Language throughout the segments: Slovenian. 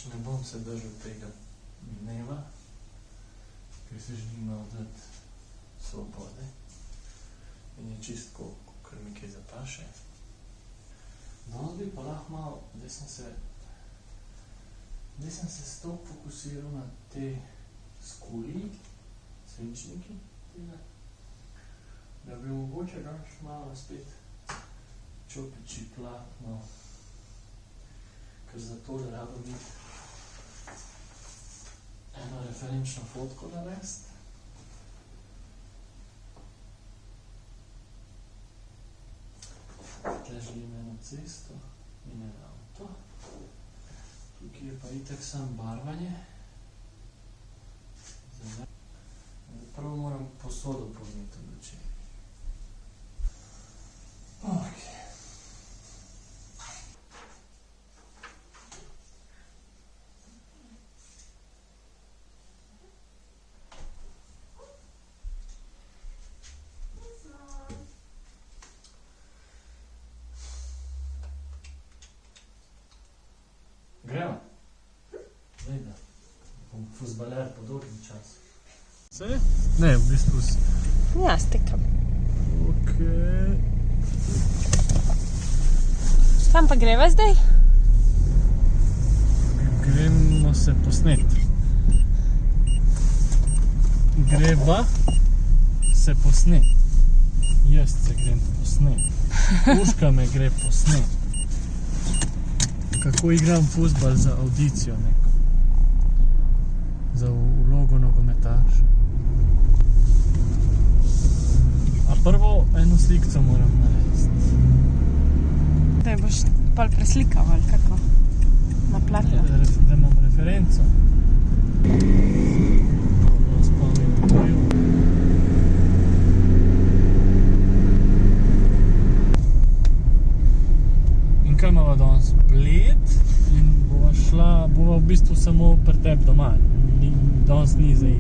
Ne bom se držal tega dneva, ker se želim malo dati svobode in je čistko, kar mi kaj zapaše. Danes bi pa lahko malo, zdaj sem se stop fokusiral na te skuli, svinčniki tega, da bi mogoče danes malo spet čopiči platno, ker zato da rado bi eno referenčno fotko narediti. Tukaj želim eno cesto in eno avto. Tukaj je pa itak sam barvanje. Prvo moram posodo pometi od oči. Okay. Gremo. Zdaj da. Bom fuzbaler po dolgem času. Se? Ne, v bistvu si. Ja, stekam. Okej. Kam pa greva zdaj? Gremo se posneti. Greva se posneti. Jaz se grem posneti. Urška me gre posneti. Kako igram fuzbal za audicijo neko. Za vlogo nogometaša. A prvo eno slikco moram narediti. Da boš pol preslikav ali kako? Na platno. Da imam referenco. Dobro, spomnim tuju. In kaj imava danes? Bled in bova v bistvu samo pri tebi doma. Danes ni zdaj.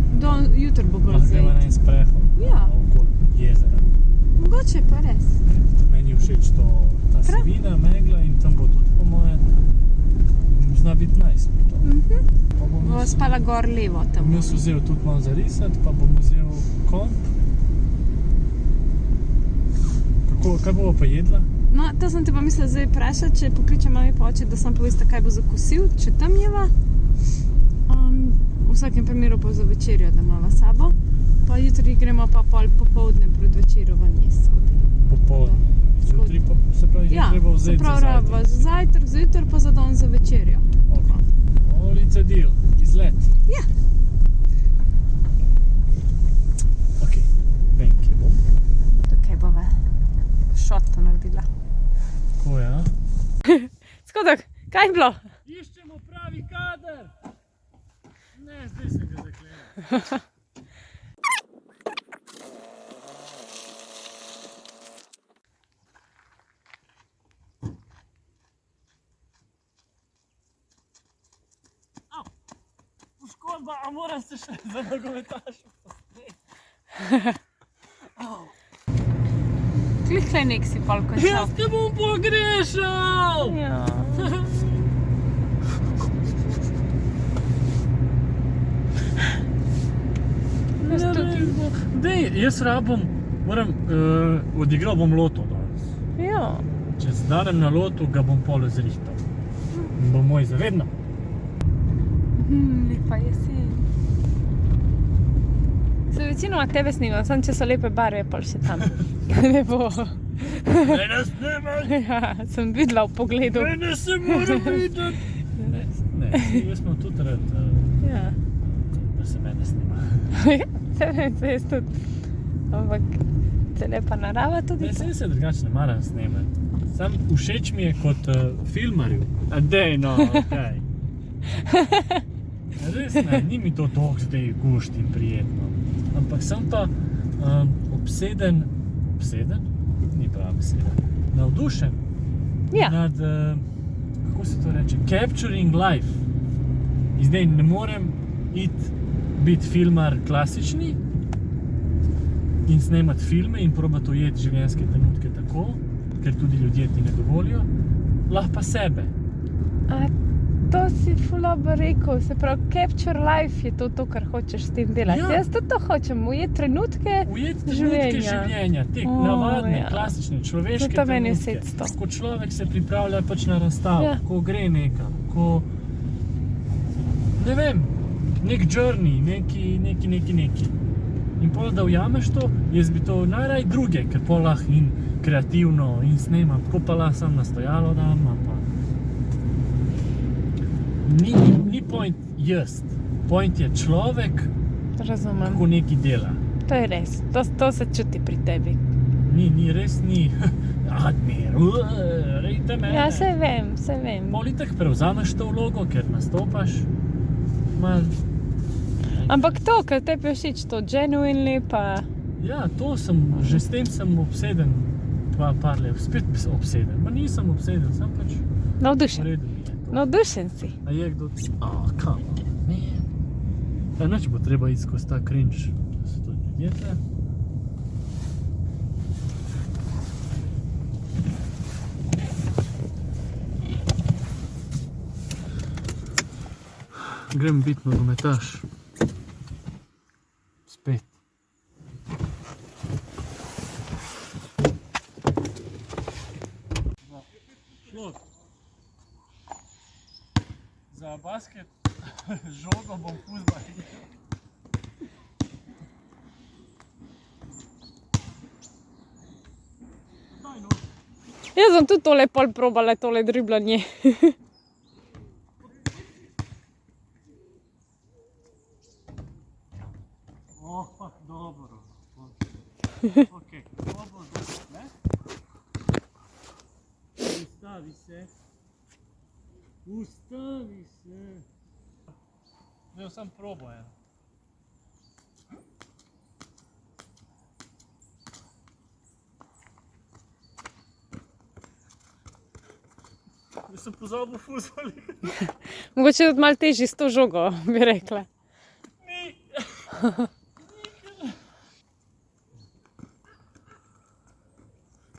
Jutro bo bolj zdaj. Gremo na en sprehod. Ja. Okoli jezera. Mogoče pa res. Meni je všeč ta sivina, megla in tam bo tudi po moje. Zna biti nice pri tom. Bova spala gor levo tam. Bom jaz vzel tudi malo zarisati, pa bom vzel komp. Kaj bova pa jedla? No, to sem te pa mislila zdaj vprašati, če pokličem mami pa oče, da sem povesta, kaj bo za kosil, če tam jeva. V vsakem primeru pa za večerjo, da imava sabo. Pa jutri gremo pa pol popoldne pred večerjo ven jesti skupaj. Popoldne. Zjutraj pa se pravi, že treba vzeti za zajtrk. Za zajtrk, za jutro pa za dan za večerjo. Ok. Olice deal. Izlet. Ja. Ok. Vem, kje bom. Tukaj bova šoto naredila. Tako je, a? Skodok, kaj je bilo? Iščemo pravi kader! Ne, zdaj sem ga zaklenil. Poškodba, a moram se še za nogometaša posneti. Kliklej nek si pol končal. Jaz te bom pogrešal! Ja. Dej, jaz odigral bom loto danes. Ja. Če zdanem na lotu, ga bom pol zrihtal. Bo moj zavedno. Lepa jesen. Se večinoma tebe snimam, samo če so lepe barve, pol še tam. Ne bo. Mene snimaj! Ja, sem videla v pogledu. Mene se mora videti! Ne, jaz smo tudi rad, da se mene snima. Se jaz tudi. Ampak se lepa narava tudi. Ne, se drugače ne maram snemati. Sam všeč mi je kot filmarju. A dej, no, okej. Res ne, ni mi to toliko zdaj gušt in prijetno. Ampak sem pa obseden, ni prava beseda, navdušen nad, kako se to reče, capturing life, In zdaj ne morem biti filmar klasični in snemati filme in probati ujeti življenjske trenutke tako, ker tudi ljudje ti ne dovolijo, lahko pa sebe. A to si fulabo rekel, se pravi, capture life je to, kar hočeš s tem delati. Ja. Jaz to hočem, ujeti trenutke življenja, te navadne, klasične, človeške Zato meni je trenutke. 700. Ko človek se pripravlja pač na razstavo, Ja. ko gre nekam, ko, ne vem, nek journey, neki. In pol, da ujameš to, jaz bi to najraj druge, ker pol lahko in kreativno in snemam, tako pa lahko sam na stojalo dam, pa. Ni point jaz, point je človek, Razumem. ko nekaj dela. To je res, to se čuti pri tebi. Res ni, Admir, rejte mene. Ja, saj vem. Pol itak prevzameš to vlogo, ker nastopaš, malo. Ampak to, kar tebi je všeč, to genuinely pa... Ja, že s tem sem obseden, par let, spet obseden. Ma nisem obseden, sem pač v Navdušen. redu mi je to. Navdušen si. A je kdo ti? Come on, man. Ja, nič bo treba iti skozi ta cringe, da so to ljudje tle. Grem biti nogometaš. Spet. Šlo. Za basket žogo bom fuzbal. Jaz sem tudi tole pol probala, tole driblanje. Dobro. Ok, dobro, ne? Ustavi se. Zdaj sem probal eno. Jaz sem pozabil fuzbal igrati. Mogoče je tudi malo težji s to žogo, bi rekla.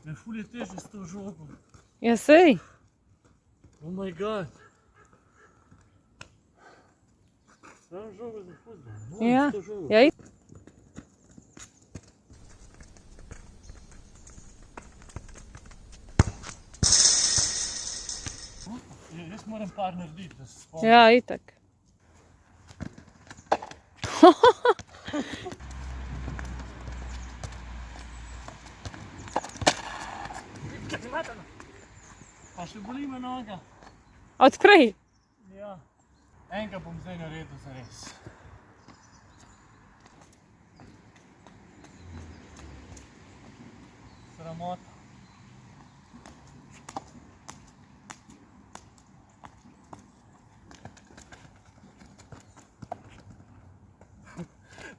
Ne, ful je težje s to žogo. Ja, sej. Oh my god. Sam žogo za fuzbal. Ja, S to žogo. ja, Jaz moram par narediti, da se spomnim. ja, itak. Pa še boli me noga. Odprej. Ja. Enega bom zdaj naredil zares. Sramota.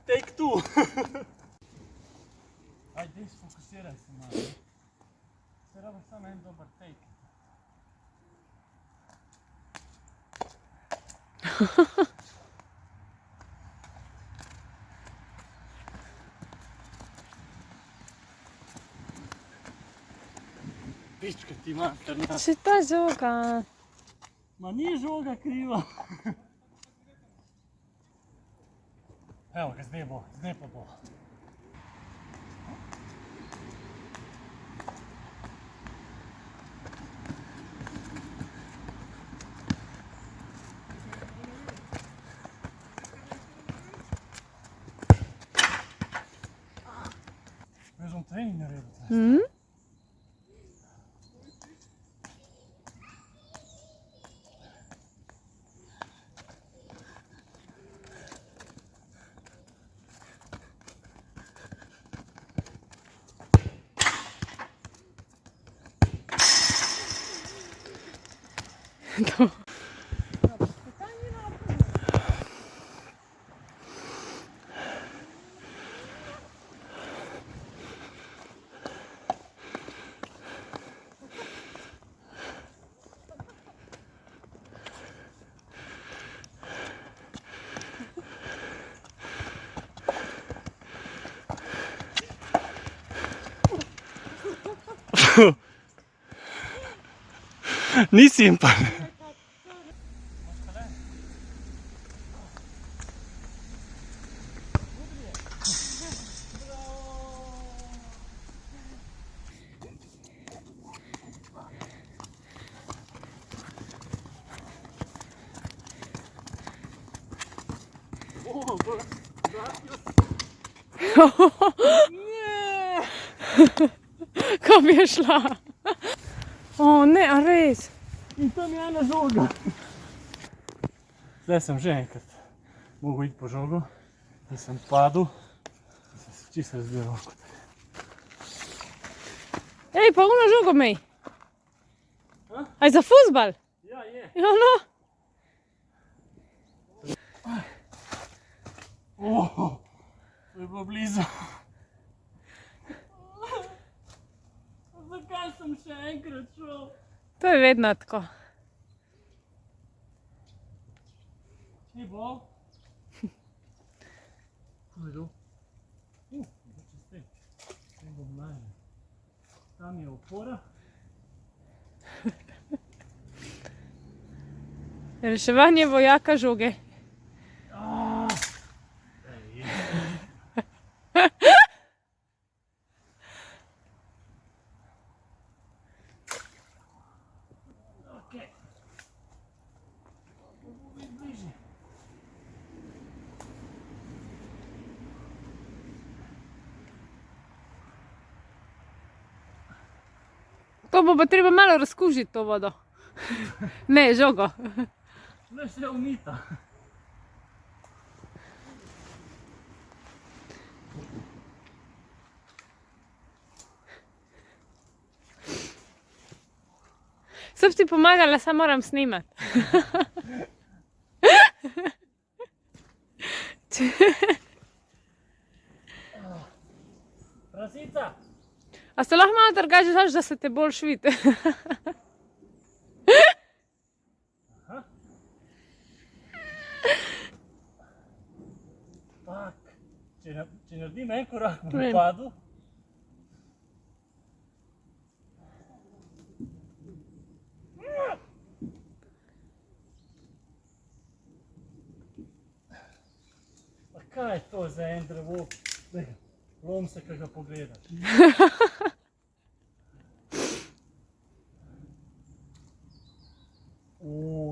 Take two. Ajde, sfokusiraj se malo. Se rabi samo en dober take. Pička ti mater, na. Še ta žoga. Ma ni žoga kriva. Evo ga, zdaj pa bo. Jaz bom trening naredil. To. Ni simpel. Kam je šla? O ne, a res? In tam je ena žoga. Zdaj sem že enkrat mogel iti po žogo in sem padel in sem se čisto razbil roko. Ej, pa ono žogo mej. Aj za fuzbal? Ja, je. Ja, no. To je bilo blizu. Zakaj sem še enkrat šel? To je vedno tako. Ni bol? Tu je dol. Čez te. Ne bom najde. Tam je opora. Reševanje vojaka žoge. To bo pa treba malo razkužiti to vodo. Ne, žogo. Ne, še umita. Sem ti pomagala, samo moram snimati. Prasica! A se lahko malo drugače, da se te boljš vidi? Tak, če naredim en korak, bom padel. Pa kaj je to za en drevo? Lom se, kaj ga pogledaš.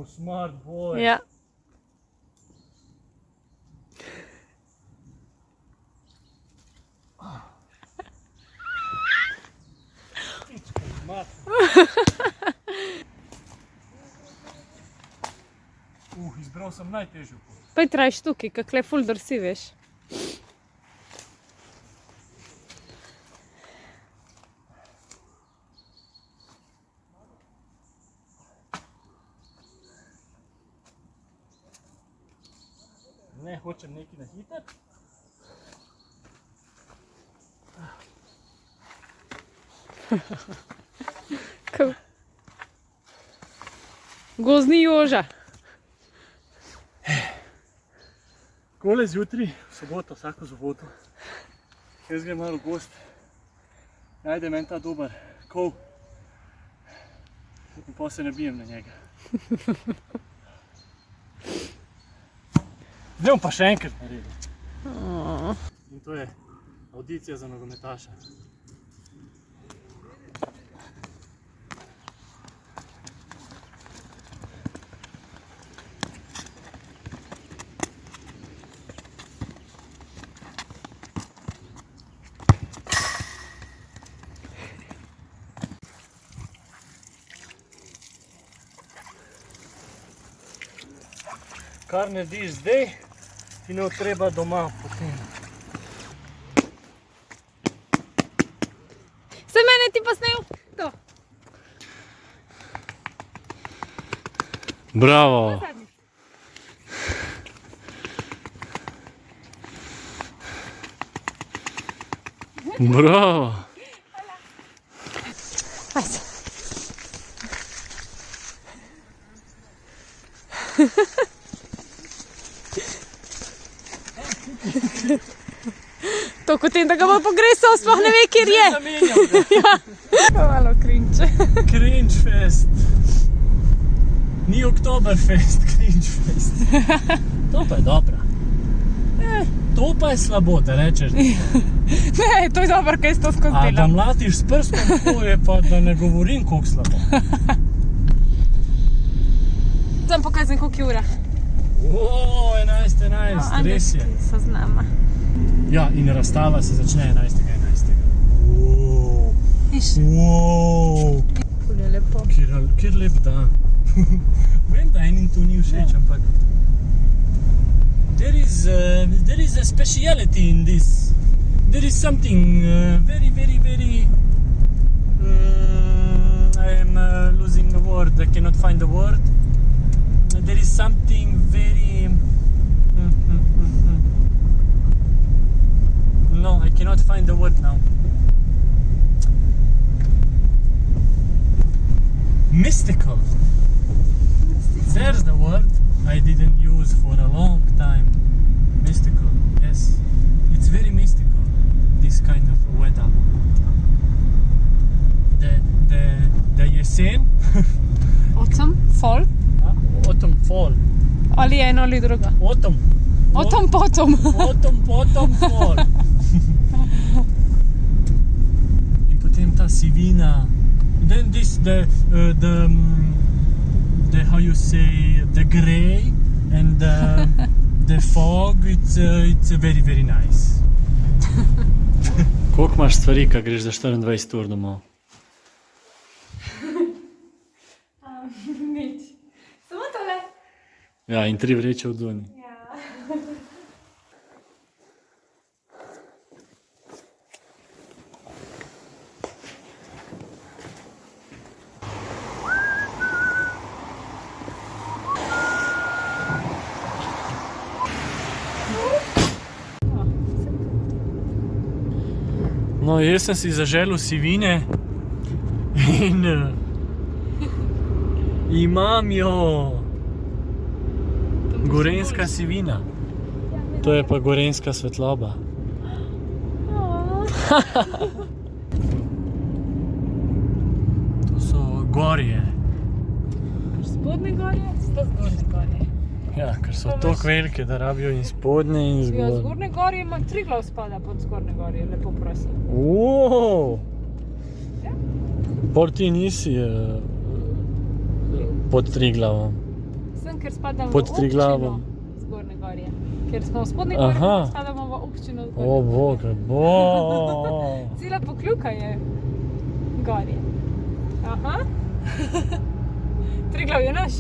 Smart boy. Ja. Izbral sem najtežjo pot. Pej trajš tukaj, kakle ful drsi, veš. Ne, hočem nekaj na hiter. Gozdni joža. Kole zjutri, v soboto, vsako soboto. Jaz grem malo v gost. Najdem en ta dober kol. In potem se nabijem na njega. Zdaj bom pa še enkrat naredil. In to je audicija za nogometaša. Kar narediš zdaj, ti ne treba doma potem. Se mene ti pa snel? To. Bravo! Bravo! Ajde. To kot tem, da ga bo pogresal, sploh ne ve, kjer je. Ja. Malo cringe. Cringe fest. Ni Oktoberfest, cringe fest. To pa je dobro. To pa je slabo, da rečeš. Ne, to je dobro, kaj si to skozi A da delam. mlatiš s prstom, to je pa, da ne govorim, koliko slabo. Zdaj pokazam, koliko je ura. 11, res je. So z nama. Ja, in razstava se začne 11.11. Viš, Wow. ful je lepo. Kjer lep dan. Vem, da enim to ni všeč, ampak there is a speciality in this. There is something very I am losing the word. I cannot find the word. There is something very no, I cannot find the word now. Mystical. There's the word I didn't use for a long time. Mystical, yes. It's very mystical, this kind of weather. The jesen, Autumn, fall. autumn, fall. Ali eno ali drugo. Autumn. Autumn, potom. Autumn, fall. In potem ta sivina. Then this, the how you say, the grey and the fog, it's very nice. Koliko imaš stvari, kad greš za 24 ur domov? Nič. Samo tole. Ja, in 3 vreče od zunaj. Ja. No, jaz sem si zaželil sivine in imam jo. Gorenjska sivina. To je pa gorenjska svetloba. To so gorje. Spodnje gorje, sto zgornje gorje. Ja, ker so toliko velike, da rabijo in spodnje in Ja, zgornje. zgornje gorje ima Triglav spada pod zgornje gorje, lepo prosim. Wow. Ja. Pol ti nisi pod Triglavom. Sem, ker spadamo Pod v Triglavom. občino zgornje gorje. Ker smo v spodnje gorje, Aha. spadamo v občino zgornje O, gorje. boga, bo. Cela Pokljuka je gorje. Aha. Triglav je naš.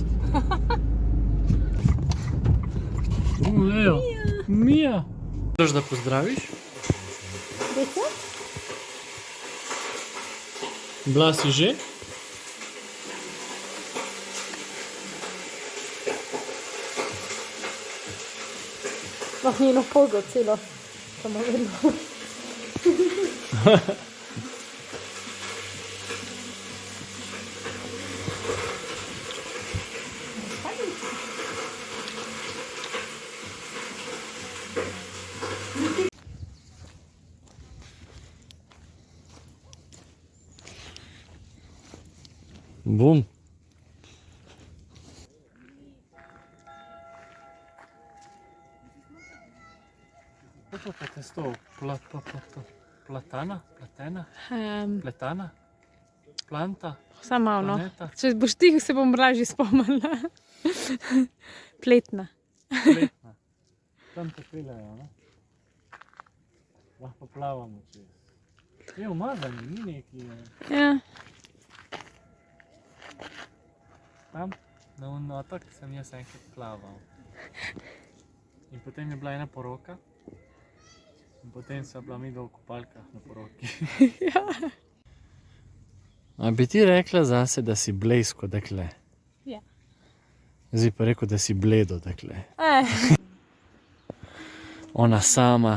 Evo, Mija. Hočeš da pozdraviš? Deca? Bila si že? Sploh njeno polgo celo. Samo vedno. Bum. Kako pa testo? Platana? Platena? Pletana? Planta? Samo malo, no. Planeta? Če boš ti, se bom lažje spomnila. Pletna. Pletna. Tam te peljajo, ne? Lahko plavamo čez. Je umazani, ni neki. Ja. Tam, na un otok, sem jaz enkrat plaval. In potem je bila ena poroka. In potem sva bila midva v kopalkah na poroki. Ja. A bi ti rekla zase, da si blejsko dekle? Ja. Zdaj pa rekel, da si bledo dekle. Eh. Ona sama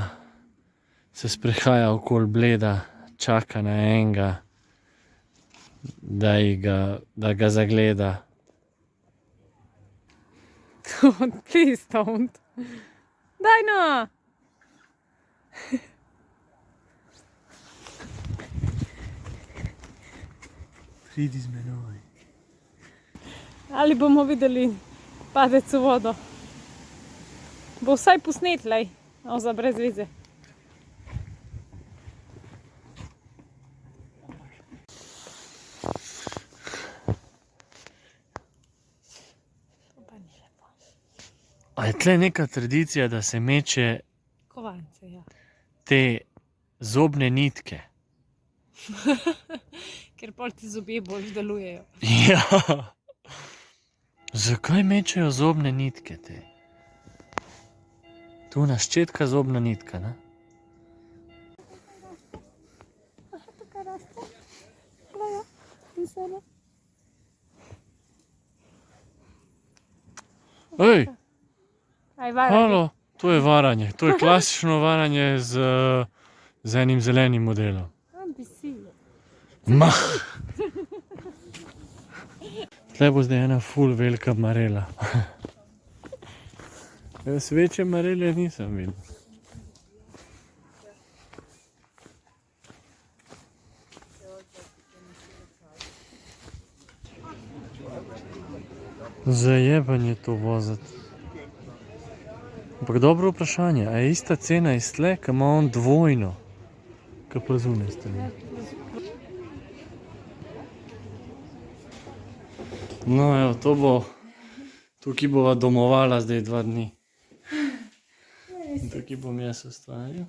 se sprehaja okoli Bleda, čaka na enega, da ga zagleda. Please don't. Daj no! Pridi z menoj. Ali bomo videli padec v vodo. Bo vsaj posnet, lej. Za brez veze. A je tle neka tradicija, da se meče Kovance, ja. te zobne nitke? Ker pol ti zobje bolj delujejo. Ja. Zakaj mečejo zobne nitke te? Tu na ščetka zobna nitka, ne? Tukaj raste. Hvala, pisane. Ej, Aj, varanje. halo, to je varanje. To je klasično varanje z enim zelenim modelom. Tam bi si. Ma! Tle bo zdaj ena ful velika marela. Jaz večje marele nisem videl. Zajebanje to voziti. Ampak dobro vprašanje, a je ista cena iz tle, ka ima on dvojno? Ka pa zunaj strani. No, evo, to bo, tukaj bova domovala zdaj 2 dni. In tukaj bom jaz ustvaril.